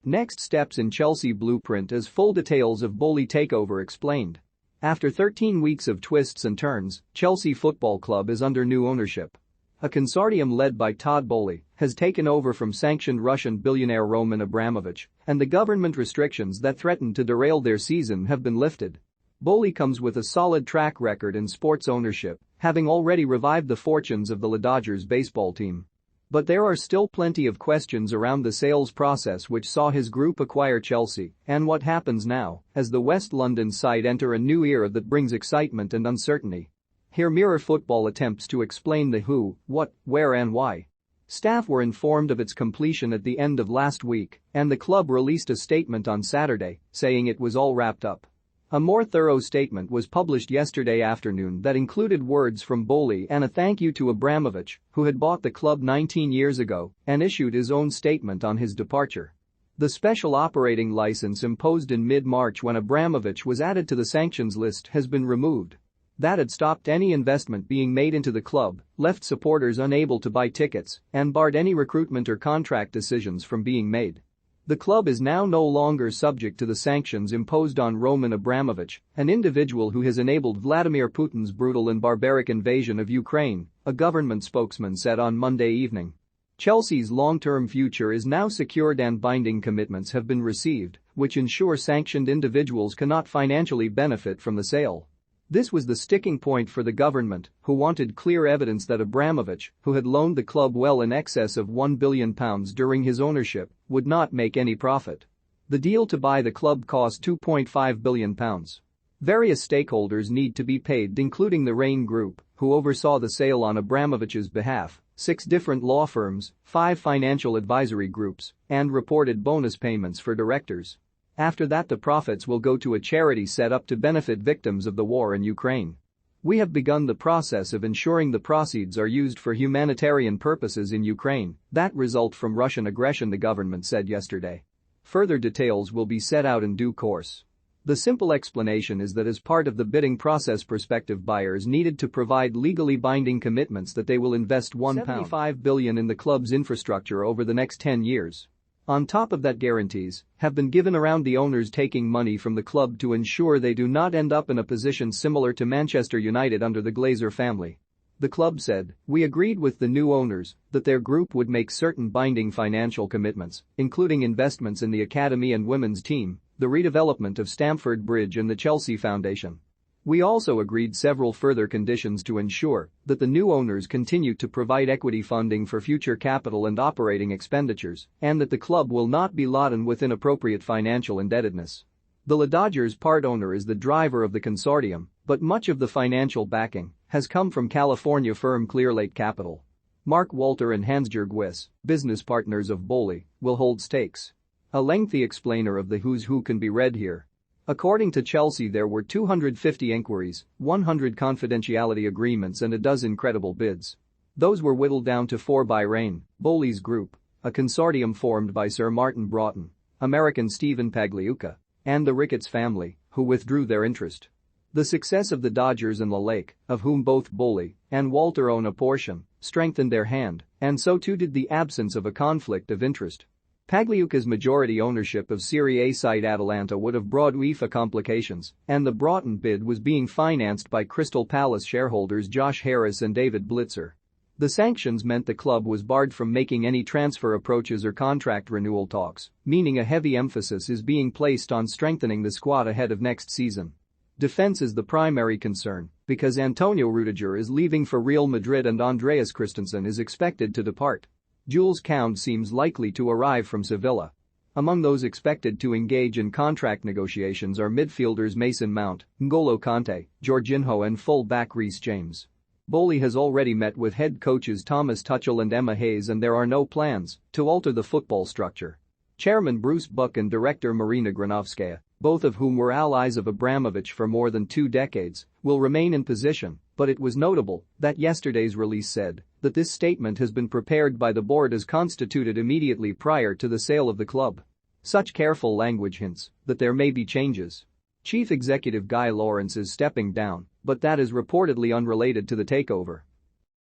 Next steps in Chelsea blueprint as full details of Boehly takeover explained. After 13 weeks of twists and turns, Chelsea Football Club is under new ownership. A consortium led by Todd Boehly has taken over from sanctioned Russian billionaire Roman Abramovich, and the government restrictions that threatened to derail their season have been lifted. Boehly comes with a solid track record in sports ownership, having already revived the fortunes of the Dodgers baseball team. But there are still plenty of questions around the sales process which saw his group acquire Chelsea and what happens now as the West London side enter a new era that brings excitement and uncertainty. Here Mirror Football attempts to explain the who, what, where and why. Staff were informed of its completion at the end of last week, and the club released a statement on Saturday saying it was all wrapped up. A more thorough statement was published yesterday afternoon that included words from Boehly and a thank you to Abramovich, who had bought the club 19 years ago and issued his own statement on his departure. The special operating license imposed in mid-March when Abramovich was added to the sanctions list has been removed. That had stopped any investment being made into the club, left supporters unable to buy tickets, and barred any recruitment or contract decisions from being made. The club is now no longer subject to the sanctions imposed on Roman Abramovich, an individual who has enabled Vladimir Putin's brutal and barbaric invasion of Ukraine, a government spokesman said on Monday evening. Chelsea's long-term future is now secured and binding commitments have been received, which ensure sanctioned individuals cannot financially benefit from the sale. This was the sticking point for the government, who wanted clear evidence that Abramovich, who had loaned the club well in excess of £1 billion during his ownership, would not make any profit. The deal to buy the club cost £2.5 billion. Various stakeholders need to be paid, including the Rain Group, who oversaw the sale on Abramovich's behalf, 6 different law firms, 5 financial advisory groups, and reported bonus payments for directors. After that, the profits will go to a charity set up to benefit victims of the war in Ukraine. We have begun the process of ensuring the proceeds are used for humanitarian purposes in Ukraine that result from Russian aggression, the government said yesterday. Further details will be set out in due course. The simple explanation is that as part of the bidding process, prospective buyers needed to provide legally binding commitments that they will invest £1.75 billion in the club's infrastructure over the next 10 years. On top of that, guarantees have been given around the owners taking money from the club to ensure they do not end up in a position similar to Manchester United under the Glazer family. The club said, "We agreed with the new owners that their group would make certain binding financial commitments, including investments in the academy and women's team, the redevelopment of Stamford Bridge and the Chelsea Foundation. We also agreed several further conditions to ensure that the new owners continue to provide equity funding for future capital and operating expenditures, and that the club will not be laden with inappropriate financial indebtedness." The Dodgers' part owner is the driver of the consortium, but much of the financial backing has come from California firm Clearlake Capital. Mark Walter and Hans-Jörg Wyss, business partners of Boehly, will hold stakes. A lengthy explainer of the who's who can be read here. According to Chelsea, there were 250 inquiries, 100 confidentiality agreements and a dozen credible bids. Those were whittled down to 4 by Rain, Boehly's group, a consortium formed by Sir Martin Broughton, American Stephen Pagliuca, and the Ricketts family, who withdrew their interest. The success of the Dodgers and the Lake, of whom both Boehly and Walter own a portion, strengthened their hand, and so too did the absence of a conflict of interest. Pagliuca's majority ownership of Serie A side Atalanta would have brought UEFA complications, and the Broughton bid was being financed by Crystal Palace shareholders Josh Harris and David Blitzer. The sanctions meant the club was barred from making any transfer approaches or contract renewal talks, meaning a heavy emphasis is being placed on strengthening the squad ahead of next season. Defense is the primary concern, because Antonio Rudiger is leaving for Real Madrid and Andreas Christensen is expected to depart. Jules Kounde seems likely to arrive from Sevilla. Among those expected to engage in contract negotiations are midfielders Mason Mount, N'Golo Kanté, Jorginho and full-back Reece James. Boehly has already met with head coaches Thomas Tuchel and Emma Hayes, and there are no plans to alter the football structure. Chairman Bruce Buck and director Marina Granovskaya, both of whom were allies of Abramovich for more than 2 decades, will remain in position, but it was notable that yesterday's release said that this statement has been prepared by the board as constituted immediately prior to the sale of the club. Such careful language hints that there may be changes. Chief Executive Guy Lawrence is stepping down, but that is reportedly unrelated to the takeover.